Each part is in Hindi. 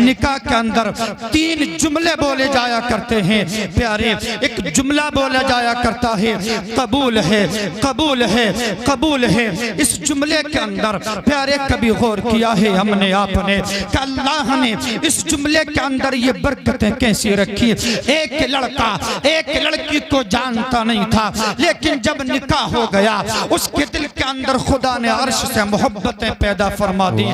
निकाह के अंदर 3 जुमले बोले जाया करते हैं प्यारे। एक जुमला बोला जाया करता है कबूल है, कबूल है, कबूल है। इस जुमले के अंदर प्यारे कभी गौर किया है हमने आपने कि अल्लाह ने इस जुमले के अंदर ये बरकतें कैसी रखी। एक लड़का एक लड़की को जानता नहीं था, लेकिन जब निकाह हो गया उसके दिल के अंदर खुदा ने अर्श से मोहब्बतें पैदा फरमा दी।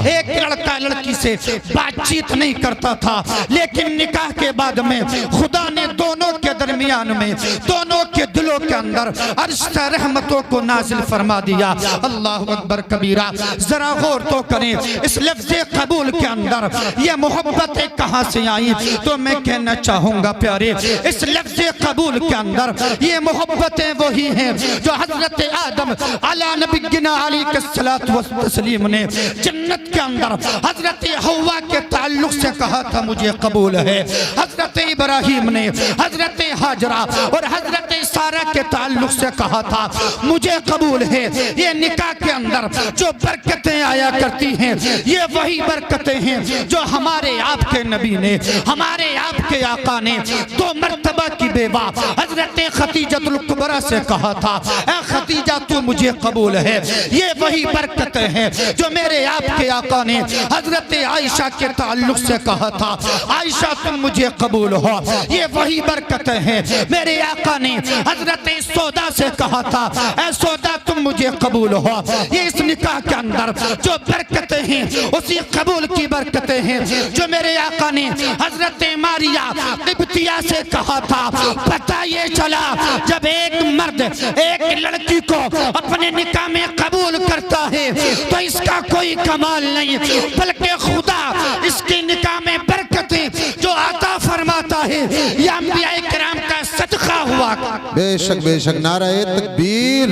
एक लड़का लड़की से बातचीत नहीं करता था, लेकिन निकाह के बाद में खुदा ने दोनों के दरमियान में, दोनों के दिलों के अंदर अर्श से रहमतों को नाजिल फरमा दिया। अल्लाह अकबर कबीरा। जरा गौर तो करें इस लफ्ज़ कबूल के अंदर ये मोहब्बतें कहाँ से आई। तो मैं कहना चाहूँगा प्यारे इस लफ्ज़ कबूल के अंदर ये मोहब्बतें वही हैं जो हजरत आदम अला नबीना अलैहिस्सलातु वस्सलाम ने जन्नत के अंदर हजरत हव्वा के ताल्लुक से कहा था मुझे कबूल है। हजरत इब्राहिम ने हजरत हाजरा और हजरत सारा के ताल्लुक से कहा था मुझे कबूल है। ये निकाह के अंदर जो बरकतें आया करती हैं ये वही बरकतें हैं जो हमारे आपके नबी ने, हमारे आपके आका ने 2 मर्तबा की बेवा हजरत खतीजतुल कुबरा से कहा था ऐ खतीजा तू मुझे कबूल है। ये वही बरकतें हैं जो मेरे आपके आका ने हजरत आयशा के ताल्लुक से कहा था आयशा तुम मुझे कबूल हो। ये वही बरकतें हैं मेरे आका ने हजरत सौदा से कहा था ऐ सौदा तुम मुझे कबूल हो। ये इस निकाह के अंदर जो बरकतें हैं उसी कबूल की बरकतें हैं जो मेरे आका ने हजरत मारिया तिब्तिया से कहा था। पता ये चला जब एक मर्द एक लड़की को अपने निकाह में कबूल करता है तो इसका कोई कमाल नहीं, बल्कि खुदा इसके निकाह में बरकतें जो आता फरमाता है या अंबिया किराम का सदका हुआ। बेशक बेशक। नारे तकबीर,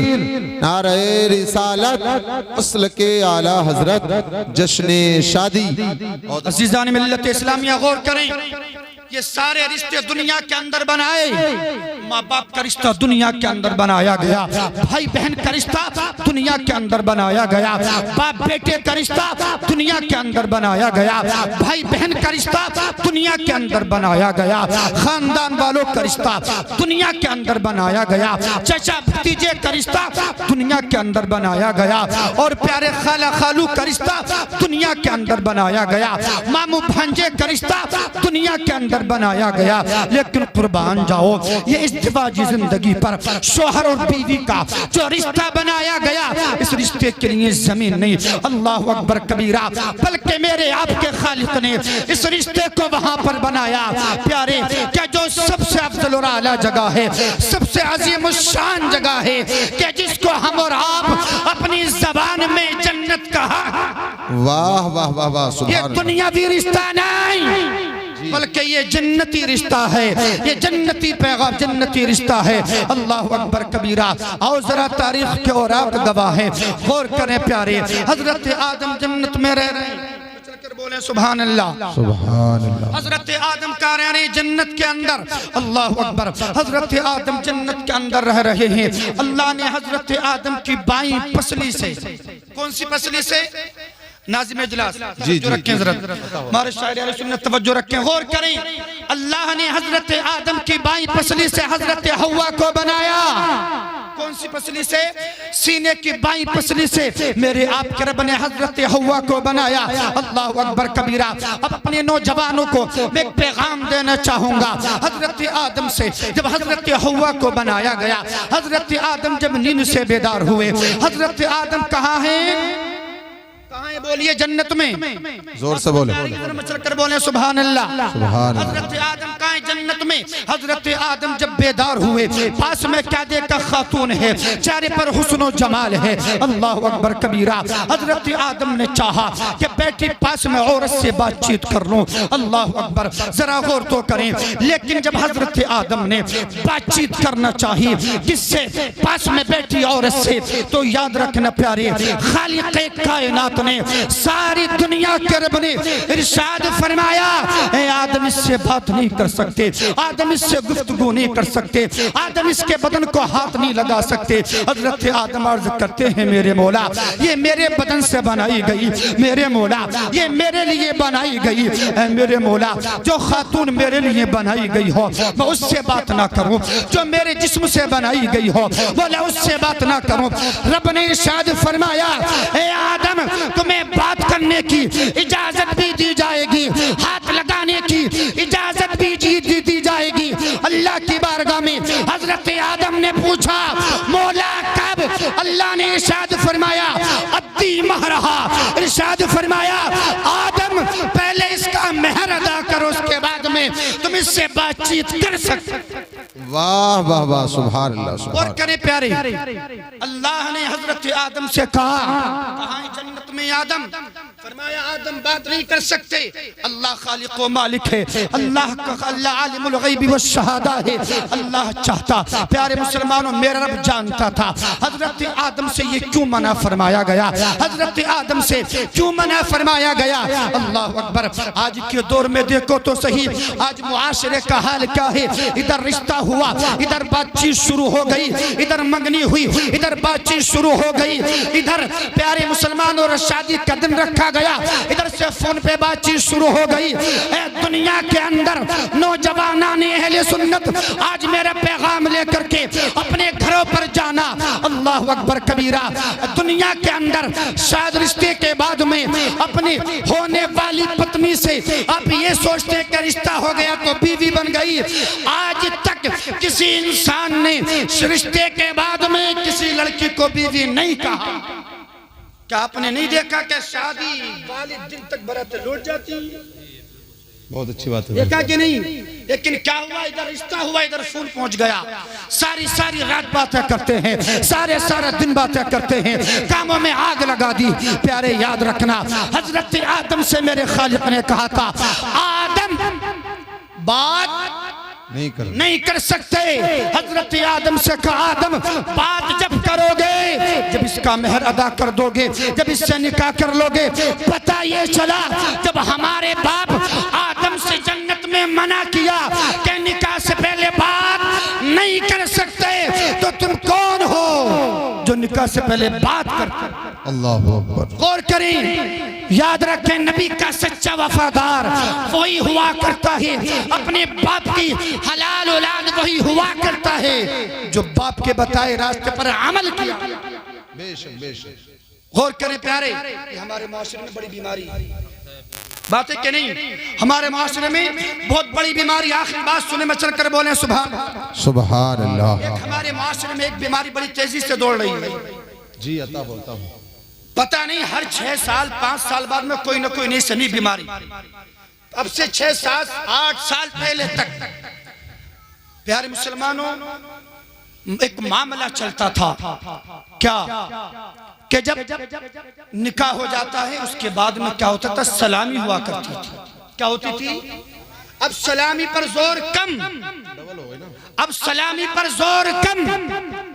नारे रिसालत, असल के आला हजरत, जश्न शादी। अज़ीज़ान मिल्लत इस्लामिया गौर करें ये सारे रिश्ते दुनिया के अंदर बनाए। माँ बाप का रिश्ता दुनिया के अंदर बनाया गया, भाई बहन का रिश्ता दुनिया के अंदर बनाया गया, बाप बेटे का रिश्ता दुनिया के अंदर बनाया गया, भाई बहन का रिश्ता दुनिया के अंदर बनाया गया, खानदान वालों का रिश्ता दुनिया के अंदर बनाया गया, चाचा भतीजे का रिश्ता दुनिया के अंदर बनाया गया, और प्यारे खाला खालू का रिश्ता दुनिया के अंदर बनाया गया, मामू भांजे का रिश्ता दुनिया के अंदर बनाया गया। लेकिन कुर्बान जाओ ये इज़्दिवाजी जिंदगी पर शोहर और बीवी का जो रिश्ता बनाया गया इस रिश्ते के लिए जमीन नहीं, अल्लाह अकबर कबीरा, बल्कि मेरे आपके खालिक ने इस रिश्ते को वहां पर बनाया प्यारे क्या जो सबसे अफजल और आला जगह है, सबसे अजीम शान जगह है कि जिसको हम और आप अपनी जबान में जन्नत कहा। वाह वाह वाह वाह। ये दुनियावी रिश्ता नहीं बल्कि ये जन्नती रिश्ता है, ये जन्नती पैगाम जन्नती रिश्ता है। अल्लाह अकबर कबीरा। आओ जरा तारीख के और आप गवाह हैं, गौर करें प्यारे। हजरत आदम जन्नत में रह रहे हैं, बोले सुभान अल्लाह सुभान अल्लाह। हजरत आदम का रह रहे जन्नत के अंदर, अल्लाह अकबर। हजरत आदम जन्नत के अंदर रह रहे हैं। अल्लाह ने हजरत आदम की बाईं पसली से, कौन सी पसली से? नाज़िम इजलास जी रखें जरा, हमारे शायर अहले सुन्नत तवज्जो रखें, गौर करें। अल्लाह ने हजरत आदम की बाईं पसली से हजरत हव्वा को बनाया। कौन सी पसली से? सीने की बाईं पसली से मेरे आपके रब ने हजरत हव्वा को बनाया। अल्लाह अकबर कबीरा। अब अपने नौजवानों को मैं एक पैगाम देना चाहूंगा। हजरत आदम से जब हजरत हव्वा को बनाया गया, हजरत आदम जब नींद से बेदार हुए, हजरत आदम कहाँ हैं? कहाँ है? बोलिए जन्नत में, जोर से बोले, चल कर बोले सुभान अल्लाह सुभान। हजरत आदम कहाँ है? जन्नत में। हजरत आदम जब बेदार हुए, पास में क्या देखा? खातून है, चेहरे पर हुस्न जमाल है। अल्लाह अकबर कबीरा। हजरत आदम ने चाहा कि बेटी पास में औरत से बातचीत कर लूं। अल्लाह अकबर। जरा गौर तो करें, लेकिन जब हजरत आदम ने बातचीत करना चाहिए किससे? पास में बैठी औरत से, तो याद रखना प्यारे, खालिक कायनात ने सारी दुनिया के रब ने इरशाद फरमाया, ए आदम इससे बात नहीं कर सकते, आदम इससे गुफ्तगू नहीं कर सकते, आदम इसके बदन को हाथ नहीं लगा सकते। हजरत आदम अर्ज करते हैं, मेरे मौला ये मेरे बदन से बनाई गई, मेरे मौला ये मेरे लिए बनाई गई, ऐ मेरे मौला जो खातून मेरे लिए बनाई गई हो मैं उससे बात ना करूं, जो मेरे जिस्म से बनाई गई हो बोला उससे बात ना करूं। रब ने इरशाद फरमाया, ए आदम तुम्हें बात करने की इजाजत भी दी जाएगी, हाथ लगाने की इजाजत भी दी जाएगी। अल्लाह की बारगाह में हजरत आदम ने पूछा, मौला कब? अल्लाह ने इरशाद फरमाया, अद्दी महरहा। इरशाद फरमाया, आदम पहले इसका मेहर अदा करो, उसके बाद में तुम इससे बातचीत कर सकते। वाह वाह वाह, सुभान अल्लाह, और सुभान करें प्यारे, अल्लाह ने हजरत आदम से कहा, कहाँ जन्नत में आदम? फरमाया आदम बात नहीं कर सकते, अल्लाह खालिक व मालिक है, अल्लाह आलिमुल गैबि व शहादा है। अल्लाह चाहता, प्यारे मुसलमानों मेरा रब जानता था हजरत आदम से ये क्यों मना फरमाया गया, हजरत आदम से क्यों मना फरमाया गया। अल्लाह अकबर। आज के दौर में देखो तो सही, आज मुआशरे का हाल क्या है। इधर रिश्ता हुआ, इधर बातचीत शुरू हो गई, इधर मंगनी हुई, इधर बातचीत शुरू हो गई, इधर प्यारे मुसलमानों और शादी का दिन रखा गया, इधर से फोन पे बातचीत शुरू हो गई। दुनिया के अंदर नौजवाना ने अहले सुन्नत आज मेरा पैगाम लेकर के अपने घरों पर जाना, अल्लाह अकबर कबीरा। दुनिया के अंदर शायद रिश्ते के बाद में अपनी होने वाली पत्नी से आप ये सोचते हैं कि रिश्ता हो गया तो बीवी बन गई। आज तक किसी इंसान ने रिश्ते के बाद में किसी लड़की को बीवी नहीं कहा। क्या आपने नहीं देखा कि शादी वाले दिन तक बारात लौट जाती है? बहुत अच्छी बात है। देखा कि नहीं? लेकिन क्या हुआ, इधर रिश्ता हुआ, इधर फूल पहुंच गया, सारी सारी रात बातें करते हैं, सारा दिन बातें करते हैं, कामों में आग लगा दी। प्यारे याद रखना, हजरत आदम से मेरे खालिक ने कहा था, आदम बात नहीं कर सकते। हजरत आदम से कहा, आदम बात जब करोगे, जब इसका मेहर अदा कर दोगे, जब इससे निकाह कर लोगे। पता ये चला जब हमारे बाप आदम से जन्नत में मना किया कि निकाह से पहले बात नहीं कर सकते, तो तुम कौन हो जो निकाह से पहले बात करते? अल्लाह अकबर। गौर करें, याद रखें, नबी का सच्चा वफादार वही हुआ करता है, अपने बाप की हलाल औलाद वही हुआ करता है जो बाप के बताए रास्ते पर अमल किया। बेशक बेशक। गौर करें प्यारे, ये हमारे माशरे में बड़ी बीमारी बात है कि नहीं? हमारे माशरे में बहुत बड़ी बीमारी। आखिरी बात सुने में चल कर बोले सुभान सुभान अल्लाह। हमारे माशरे में एक बीमारी बड़ी तेजी से दौड़ रही है। जी अता बोलता हूँ। पता नहीं हर 6 साल 5 साल बाद में कोई ना कोई नई सनी बीमारी। अब से 6 7 8 साल पहले तक प्यारे मुसलमानों एक मामला चलता था, क्या कि जब निकाह हो जाता है उसके बाद में क्या होता था, सलामी हुआ करती थी। क्या होती थी? अब सलामी पर जोर कम, अब सलामी पर जोर कम।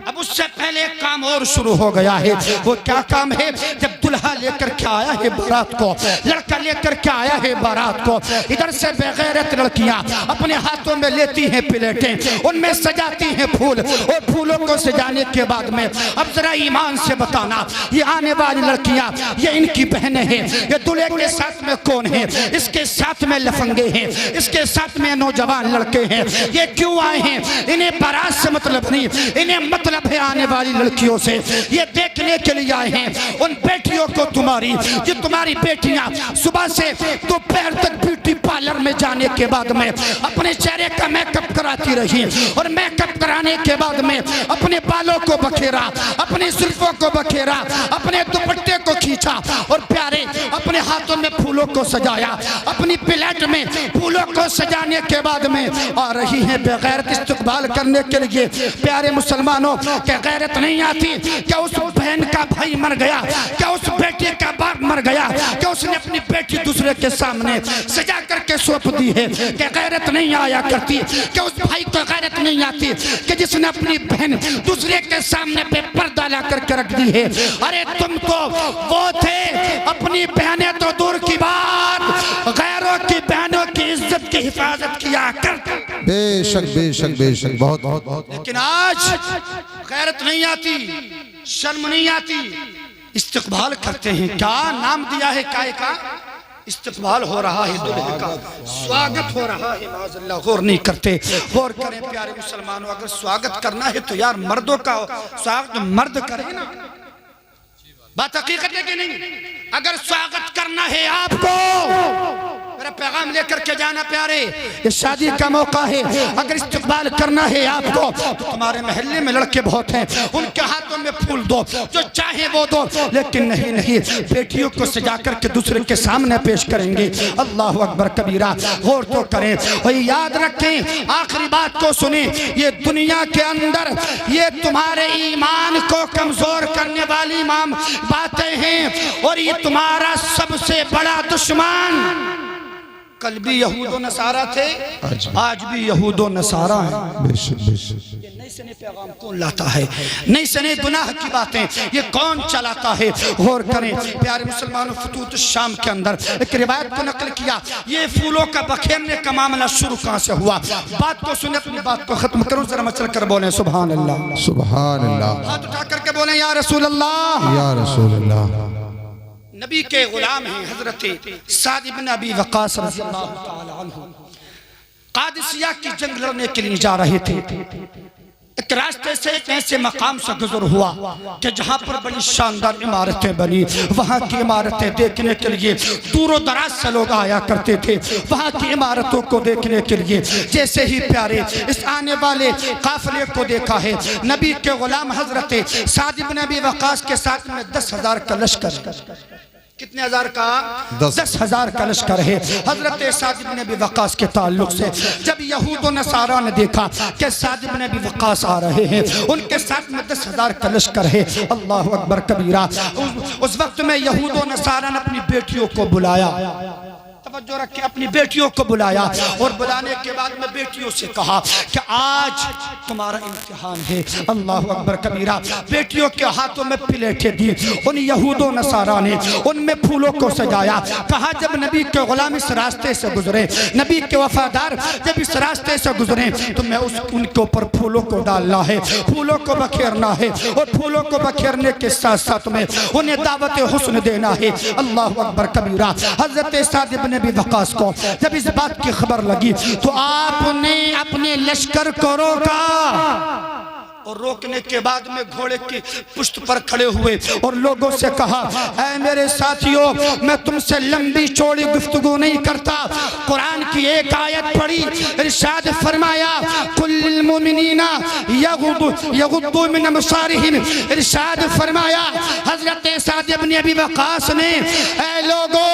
अब उससे पहले एक काम और शुरू हो गया है। वो क्या काम है? जब दुल्हा लेकर के आया है बारात को, लड़का लेकर के आया है बारात को, इधर से बेगैरत लड़कियां अपने हाथों में लेती हैं प्लेटें, उनमें सजाती हैं फूल, और फूलों को सजाने के बाद में अब जरा ईमान से बताना, ये आने वाली लड़कियां ये इनकी बहनें हैं, ये दूल्हे के साथ में कौन है? इसके साथ में लफंगे हैं, इसके साथ में नौजवान लड़के हैं। ये क्यों आए हैं? इन्हें बारात से मतलब नहीं, इन्हें मतलब है आने वाली लड़कियों से। ये देखने के लिए आए हैं उन बेटियों को तुम्हारी, जो तुम्हारी बेटियां सुबह से दोपहर तक ब्यूटी पार्लर में जाने के बाद में अपने चेहरे का मेकअप कराती रही, और मेकअप कराने के बाद में अपने बालों को बखेरा, अपनी जुल्फों को बखेरा, अपने दुपट्टे को खींचा, और प्यारे अपने हाथों में फूलों को सजाया, अपनी प्लेट में फूलों को सजाने के बाद में आ रही है बेगैरत इस्तकबाल करने के लिए। प्यारे मुसलमानों, क्या गैरत नहीं आती? क्या उस बहन का भाई मर गया? क्या उस बेटे का बाप मर गया? क्या उसने अपनी बेटी दूसरे के सामने सजा करके करके सौंप दी है कि गैरत नहीं आया करती, कि उस भाई को गैरत नहीं आती कि जिसने अपनी बहन दूसरे के सामने पे पर्दा ला करके रख दी है। अरे तुम तो वो थे, अपनी बहनें तो दूर की बात, गैरों की बहनों की इज्जत की हिफाजत किया करते। बेशक बेशक बेशक, बहुत बहुत बहुत। लेकिन आज गैरत नहीं आती, शर्म नहीं आती, इस्तकबाल करते हैं। क्या नाम दिया है काय का? इस्तकबाल हो रहा है, दुल्हे का स्वागत हो रहा है। माज़अल्लाह गौर नहीं करते। गौर करें प्यारे मुसलमानों, अगर स्वागत करना है तो यार मर्दों का स्वागत मर्द करे ना, बात हकीकत है कि नहीं? अगर स्वागत करना है आपको, मेरा पैगाम लेकर के जाना प्यारे, ये शादी का मौका है। अगर इस्तकबाल करना है आपको तो तुम्हारे मोहल्ले में लड़के बहुत हैं, उनके हाथों में फूल दो, जो चाहे वो दो, लेकिन नहीं नहीं, बेटियों को सजा करके दूसरे के सामने पेश करेंगे। अल्लाह अकबर कबीरा। गौर तो करें और याद रखें, आखिरी बात को सुने, ये दुनिया के अंदर ये तुम्हारे ईमान को कमजोर करने वाली बातें हैं, और ये तुम्हारा सबसे बड़ा दुश्मन। कल भी यहूद नसारा थे, आज भी यहूद नसारा हैं। बेशक बेशक। नई से नई पैगाम कौन लाता है? नई से नई गुनाह की बातें ये कौन चलाता है? गौर करें प्यारे मुसलमानों, फतूत शाम के अंदर एक रिवायत को नकल किया। ये फूलों का बखेरने का मामला शुरू कहाँ से हुआ? बात को सुने, अपनी बात को खत्म करूं, जरा मचल कर बोले सुभान अल्लाह, सुभान अल्लाह। हाथ उठा करके बोले या रसूल अल्लाह, या रसूल अल्लाह। नबी के गुलाम हैं हजरत साद इब्न अबी वक़ास रज़ियल्लाहु ताला अन्हु, कादिसिया की जंग लड़ने के लिए जा रहे थे। एक रास्ते से एक ऐसे मकाम से गुजर हुआ कि जहाँ पर बड़ी शानदार इमारतें बनी। वहाँ की इमारतें देखने के लिए दूरों दराज से लोग आया करते थे, वहाँ की इमारतों को देखने के लिए। जैसे ही प्यारे इस आने वाले काफिले को देखा है, नबी के गुलाम हजरत साद इब्न अबी वक़ास के साथ में 10,000 का लश्कर, कितने हजार का? 10,000 का लश्कर है हजरत साद इब्न अबी वक़ास के ताल्लुक से। जब यहूद और नसारा ने देखा कि साद इब्न अबी वक़ास आ रहे हैं, उनके साथ में 10,000 का लश्कर है, अल्लाह अकबर कबीरा। उस वक्त में यहूद और नसारा ने अपनी बेटियों को बुलाया, तवज्जो रखे, अपनी बेटियों को बुलाया, और बुलाने के बाद में बेटियों से कहा कि आज तुम्हारा इम्तिहान है। अल्लाह अकबर कबीरा। बेटियों के हाथों में प्लेटें दी, उन यहूदों नसारा ने उनमें फूलों को सजाया। कहा जब नबी के गुलाम इस रास्ते से गुजरे, नबी के वफादार जब इस रास्ते से गुजरे, तो मैं उनके ऊपर फूलों को डालना है, फूलों को बखेरना है, और फूलों को बखेरने के साथ साथ में उन्हें दावत हुस्न देना है। अल्लाह अकबर कबीरा। हजरत साद इब्न अबी वक़ास को जब इस बात की खबर लगी तो आपने अपने लश्कर को रोका, और रोकने के बाद में घोड़े की पुष्ट पर खड़े हुए और लोगों से कहा, ऐ मेरे साथियों, मैं तुमसे लंबी चौड़ी गुफ्तगू नहीं करता। कुरान की एक आयत पढ़ी, इरशाद फरमाया कुल्लिल मुमिनीना यगुद्दू मिन अबसारिहिम। इरशाद फरमाया हजरत साद इब्न अबी वक़ास ने, ऐ लोगों,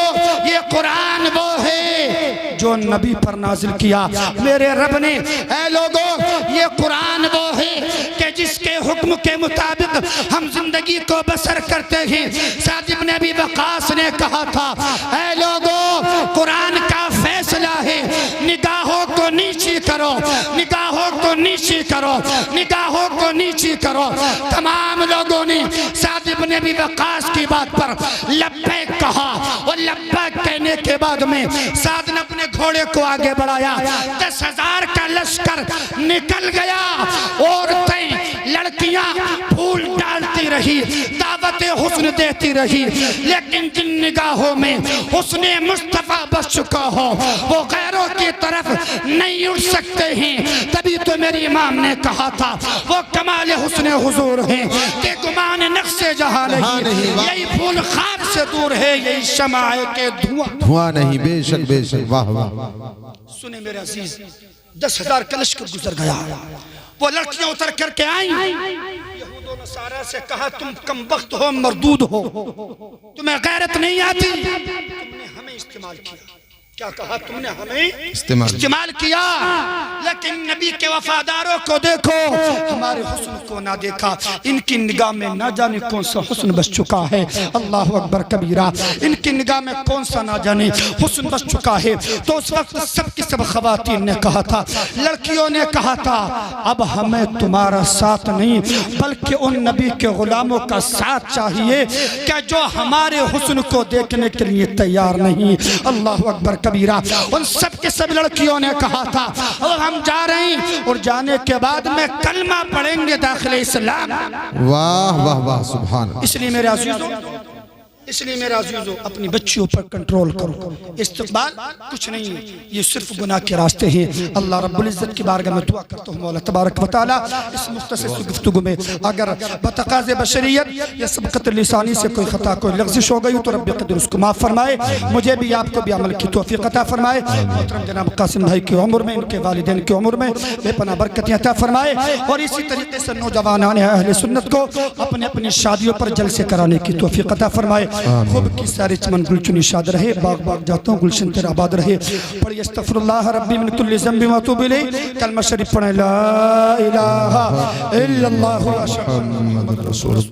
ये कुरान वो है जो नबी पर नाजिल किया मेरे रब ने। ऐ लोगों, ये कुरान वो है कि जिसके हुक्म के मुताबिक हम जिंदगी को बसर करते हैं। साद इब्न अबी वक़ास ने कहा था, ऐ लोगों, कुरान का फैसला है, निगाहों को नीची करो, निगाहों को नीची करो, निगाहों को नीची करो। तमाम लोगों ने साद इब्न अबी वक़ास की बात पर लब्बैक कहा, और लब्बैक कहने के बाद में साद ने अपने घोड़े को आगे बढ़ाया। 10,000 का लश्कर निकल गया, औरतें लड़कियां फूल डालती रही, दावत हुस्न देती रही, लेकिन जिन निगाहों में हुस्ने मुस्तफा बस चुका हो वो गैरों की तरफ नहीं उठ सकते हैं। तभी तो मेरे इमाम ने कहा था, वो कमाल हुस्ने हुजूर हैं कि गुमान नक्शे जहां नहीं, यही फूल खार से दूर है, यही शमाए के धुआं नहीं। बेशक बेशक, वाह वाह। सुने मेरे अजीज, 10,000 का लश्कर गुजर गया। वो लड़कियां उतर करके आई, यहूद और नसारा से कहा, तुम कमबख्त हो, मरदूद हो, तुम्हें गैरत नहीं आती, तुमने हमें इस्तेमाल किया। क्या कहा तुमने? हमें इस्तेमाल इस्तेमाल किया, लेकिन नबी के वफादारों को देखो, हमारे हुस्न को ना देखा। इनकी निगाह में ना जाने कौन सा हुस्न बस चुका है। अल्लाह अकबर कबीरा। इनकी निगाह में कौन सा ना जाने हुस्न बस चुका है। तो उस वक्त सबकी सब खवातीन ने कहा था, लड़कियों ने कहा था, अब हमें तुम्हारा साथ नहीं बल्कि उन नबी के गुलामों का साथ चाहिए क्या जो हमारे हुस्न को देखने के लिए तैयार नहीं। अल्लाह अकबर कबीरा। उन सब के सब लड़कियों ने कहा था, अब हम जा रहे हैं और जाने के बाद में कलमा पढ़ेंगे दाखिले इस्लाम। वाह वाह वाह सुभान। इसलिए मेरे अज़ीज़ों अपनी बच्चियों पर कंट्रोल करो। इस्तक़बाल कुछ नहीं है, ये सिर्फ गुनाह के रास्ते हैं। अल्लाह रब्बुल इज़्ज़त की बारगाह में दुआ करता हूँ मौला तबारक व तआला इस मुख्तसर गुफ्तगू में अगर बतक़ाज़े बशरियत या सबक़त लिसानी से कोई ख़ता कोई लग़ज़िश हो गई तो रब्बे क़दर उसको माफ़ फरमाए, मुझे भी आपको भी अमल की तौफ़ीक़ अता फरमाए। मोहतरम जनाब कासिम भाई की उम्र में, इनके वालिदैन की उम्र में बेपनाह बरकतें अता फरमाए और इसी तरीके से नौजवानान अहले सुन्नत को अपने अपनी शादियों पर जलसे कराने की तौफ़ीक़ अता फरमाए। खूब की सारे चमन गुलचुनी शाद रहे, बाग बाग जाता हूँ गुलशन तेरा आबाद रहे। पढ़िए अस्तग़फिरुल्लाह रब्बी मिन कुल्लि ज़ंबि व अतूबु इलैह। कलमा शरीफ पढ़ें ला इलाहा इल्लल्लाहु मुहम्मदुर रसूलुल्लाह।